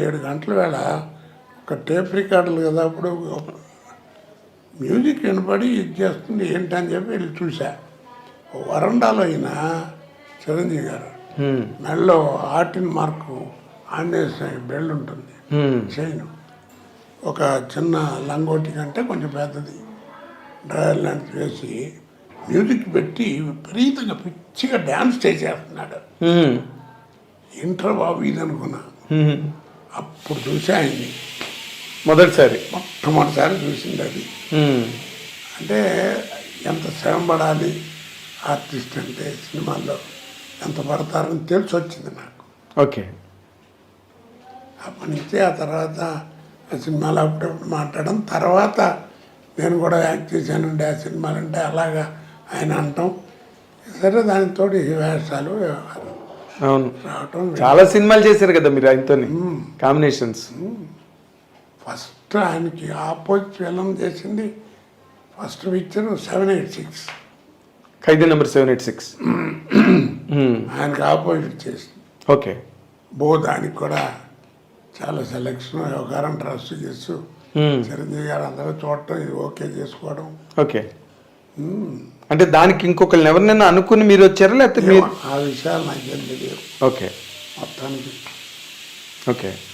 7 గంటల వేళ ఒక టేప్ రికార్డులు కదా అప్పుడు మ్యూజిక్ వినపడి ఇది చేస్తుంది ఏంటని చెప్పి వెళ్ళి చూసా. వరండాలో అయినా చిరంజీవి గారు మెడలో ఆర్టిన్ మార్కు ఆంజనేయ స్వామి బెల్ట్ ఉంటుంది, చైన్, ఒక చిన్న లంగోటి కంటే కొంచెం పెద్దది డ్రైవర్ లాంటిది వేసి మ్యూజిక్ పెట్టి విపరీతంగా పిచ్చిగా డ్యాన్స్ చేసేస్తున్నాడు. ఇంటర్ బాబు ఇది అనుకున్నా. అప్పుడు చూసా ఆయన్ని మొట్టమొదటిసారి చూసింది అది. అంటే ఎంత శ్రమ పడాలి ఆర్టిస్ట్ అంటే సినిమాల్లో ఎంత పడతారని తెలిసి వచ్చింది నాకు. ఓకే. అప్పటి నుంచి ఆ తర్వాత ఆ సినిమాలో అప్పుడప్పుడు మాట్లాడడం, తర్వాత నేను కూడా యాక్ట్ చేశానండి ఆ సినిమాలంటే అలాగా ఆయన అంటాం. సరే దానితో వేషాలు అవును రావటం. చాలా సినిమాలు చేశారు కదా మీరు ఆయనతో కాంబినేషన్స్. ఫస్ట్ ఆయనకి ఆపోజిట్ ఫిల్మ్ చేసింది ఫస్ట్ పిక్చర్ 786, ఖైదీ నెంబర్ 786. ఆయనకి ఆపోజిట్ చేసింది. ఓకే. దానికి కూడా చాలా సెలెక్షన్ వ్యవహారం ట్రస్ట్ చేస్తూ చిరంజీవి గారు అందరూ చూడటం, ఇది ఓకే చేసుకోవడం. ఓకే. అంటే దానికి ఇంకొకరిని ఎవరినైనా అనుకుని మీరు వచ్చారా లేకపోతే ఆ విషయాలు నాకేం తెలియదు ఓకే మొత్తానికి. ఓకే.